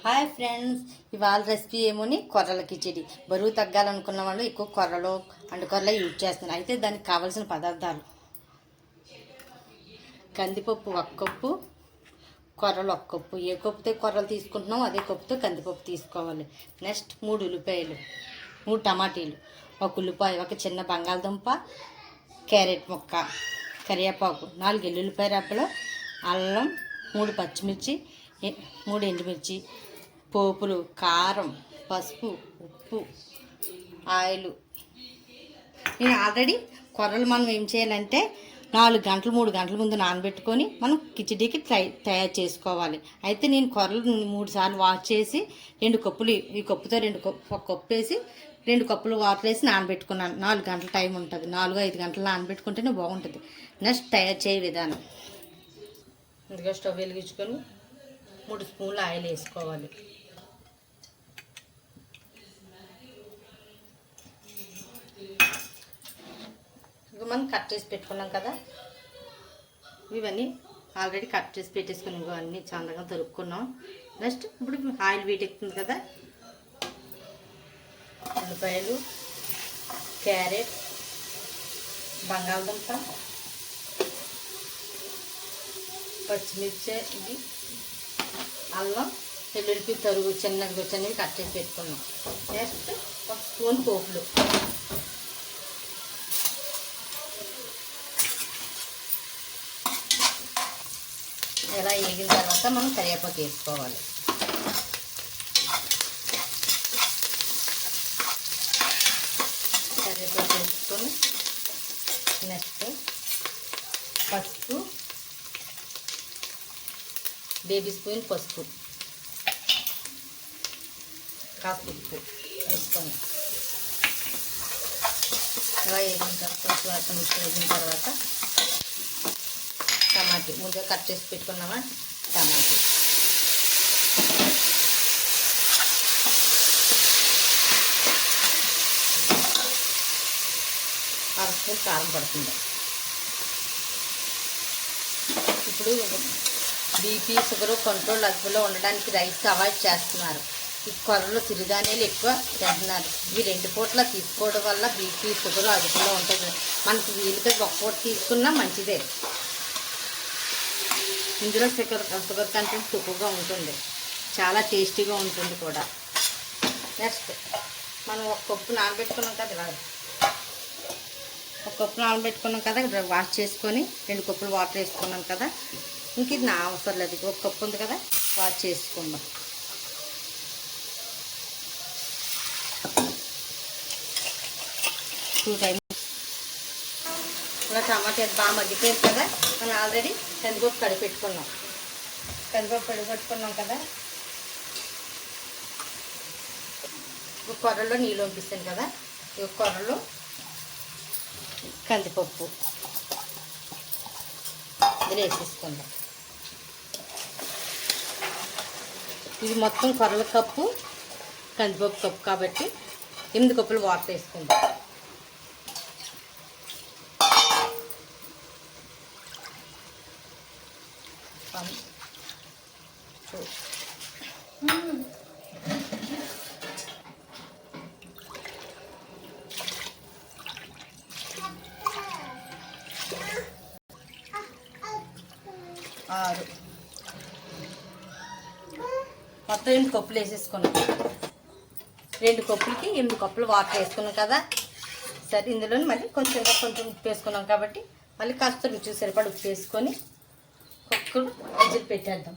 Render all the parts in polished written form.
Hi friends, ఇవాళ recipe ఏమోని కొర్రల khichdi. బరువు తగ్గాలనుకున్న వాళ్ళు ఎక్కువ కొర్రలు కొర్రలు యూజ్ చేస్తున్నారు. అయితే దానికి కావాల్సిన పదార్థాలు: కందిపప్పు 1 కప్పు, కొర్రలు 1 కప్పు. ఏ కప్పుతో కొర్రలు తీసుకుంటున్నామో అదే కప్పుతో కందిపప్పు తీసుకోవాలి. నెక్స్ట్ 3 ఉల్లిపాయలు, 3 టమాటీలు, 1 ఉల్లిపాయ, 1 చిన్న బంగాళదుంప, క్యారెట్ ముక్క, కరివేపాకు, 4 ఎల్లుల్లిపాయ రెబ్బలు, అల్లం, 3 పచ్చిమిర్చి, 3 ఎండుమిర్చి, పోపులు, కారం, పసుపు, ఉప్పు, ఆయిల్. నేను ఆల్రెడీ కొర్రలు మనం ఏం చేయాలంటే 4 గంటలు 3 గంటల ముందు నానబెట్టుకొని మనం కిచిడీకి తయారు చేసుకోవాలి. అయితే నేను కొర్రలు 3 సార్లు వాష్ చేసి 2 కప్పులు, ఈ కప్పుతో 1 కప్పు వేసి 2 కప్పులు వాటర్ వేసి నానబెట్టుకున్నాను. 4 గంటల టైం ఉంటుంది. 4-5 గంటలు నానబెట్టుకుంటేనే బాగుంటుంది. నెక్స్ట్ తయారు చేయ విధానం: ముందుగా స్టవ్ వెలిగించుకొని 3 స్పూన్ల ఆయిల్ వేసుకోవాలి. ఇక మనం కట్ చేసి పెట్టుకున్నాం కదా, ఇవన్నీ ఆల్రెడీ కట్ చేసి పెట్టేసుకుని అన్నీ చందగా తరుక్కున్నాం. నెక్స్ట్ ఇప్పుడు ఆయిల్ వేడెక్కుతుంది కదా, ఉల్లిపాయలు, క్యారెట్, బంగాళదుంప, పచ్చిమిర్చి, ఇది అల్లం, వెల్లుల్లి తరుగు చిన్నవి కట్ చేసి పెట్టుకున్నాం. నెక్స్ట్ 1 స్పూన్ పోపులు, ఇలా వేగిన తర్వాత మనం కరివేపాకు వేసుకోవాలి. కరివేపాకు వేసుకొని నెక్స్ట్ పసుపు, బేబీ స్పూన్ పసుపు, కాస్త ఉప్పు వేసుకొని ఇలా వేగిన తర్వాత టమాటీ, ముందుగా కట్ చేసి పెట్టుకున్నామా టమాటీ, అరస్పూన్ కారం పడుతుంది. ఇప్పుడు బీపీ, షుగర్ కంట్రోల్ అదుపులో ఉండడానికి రైస్ అవాయిడ్ చేస్తున్నారు. ఈ కొర్రలు సిరిధాన్యాలు ఎక్కువ తింటున్నారు. ఇవి 2 పూట్ల తీసుకోవడం వల్ల బీపీ, షుగర్ అదుపులో ఉంటుంది. మనకు వీలుగా 1 పూట తీసుకున్నా మంచిదే. ఇందులో షుగర్ కంటెంట్ తక్కువగా ఉంటుంది, చాలా టేస్టీగా ఉంటుంది కూడా. నెక్స్ట్ మనం 1 కప్పు నానబెట్టుకున్నాం కదా, 1 కప్పు నానబెట్టుకున్నాం కదా, వాష్ చేసుకొని 2 కప్పులు వాటర్ వేసుకున్నాం కదా. ఇంక ఇది నా అవసరం లేదు, 1 కప్పు ఉంది కదా, వాష్ చేసుకుందాం. ఇలా టమాటా బాగా మగ్గిపోయింది కదా, మనం ఆల్రెడీ కందిపప్పు కడిపెట్టుకున్నాం కదా. కొర్రలో నీళ్ళు పంపిస్తాను కదా, ఈ కొర్రలో కందిపప్పు ఇది వేసేసుకుందాం. ఇది మొత్తం కొర్రల కప్పు, కందిపప్పు కప్పు కాబట్టి 8 కప్పులు వాటర్ వేసుకుందాం. మొత్తం 8 కప్పులు వేసేసుకున్నాం. 2 కప్పులకి 8 కప్పులు వాటర్ వేసుకున్నాం కదా. సరే, ఇందులో మళ్ళీ కొంచెం ఉప్పు వేసుకున్నాం కాబట్టి మళ్ళీ కాస్త రుచి సరిపడి ఉప్పు వేసుకొని కుక్కర్ విజిల్ పెట్టేద్దాం.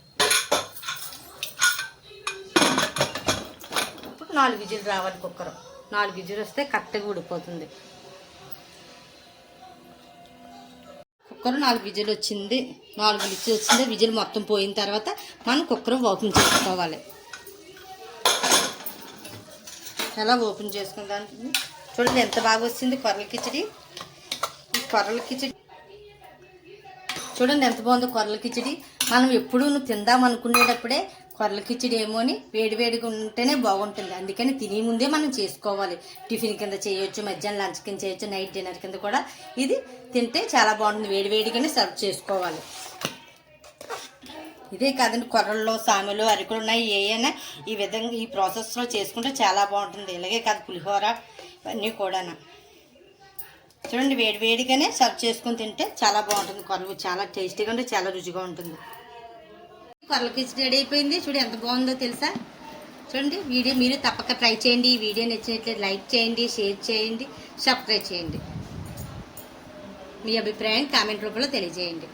ఇప్పుడు 4 విజిల్ రావాలి. కుక్కర్ 4 విజిల్ వస్తే కరెక్ట్గా ఉడిపోతుంది. కుక్కర్ 4 విజిల్ వచ్చింది. 4 విజిల్ వచ్చింది. విజిల్ మొత్తం పోయిన తర్వాత మనం కుక్కర్ ఓపెన్ చేసుకోవాలి. ఎలా ఓపెన్ చేసుకుందాం చూడండి, ఎంత బాగా వచ్చింది కొర్రల కిచిడి. ఈ కొర్రల కిచిడి చూడండి ఎంత బాగుందో కొర్రల కిచిడి. మనం ఎప్పుడు తిందాం అనుకునేటప్పుడే కొర్రల కిచిడి ఏమోని వేడివేడిగా ఉంటేనే బాగుంటుంది. అందుకని తినే ముందే మనం చేసుకోవాలి. టిఫిన్ కింద చేయొచ్చు, మధ్యాహ్నం లంచ్ కింద చేయొచ్చు, నైట్ డిన్నర్ కింద కూడా ఇది తింటే చాలా బాగుంటుంది. వేడివేడిగానే సర్వ్ చేసుకోవాలి. ఇదే కాదండి, కొర్రల్లో సామెలు అరికలు ఉన్నాయి. ఏమైనా ఈ విధంగా ఈ ప్రాసెస్లో చేసుకుంటే చాలా బాగుంటుంది. ఇలాగే కాదు, పులిహోర ఇవన్నీ కూడా చూడండి. వేడి వేడిగానే సర్వ్ చేసుకొని తింటే చాలా బాగుంటుంది. కొర్రలు చాలా టేస్టీగా ఉంటే చాలా రుచిగా ఉంటుంది. కొర్రల కిచడి రెడీ అయిపోయింది. చూడు ఎంత బాగుందో తెలుసా. చూడండి, వీడియో మీరు తప్పక ట్రై చేయండి. ఈ వీడియో నచ్చినట్లయితే లైక్ చేయండి, షేర్ చేయండి, సబ్స్క్రైబ్ చేయండి. మీ అభిప్రాయం కామెంట్ రూపంలో తెలియజేయండి.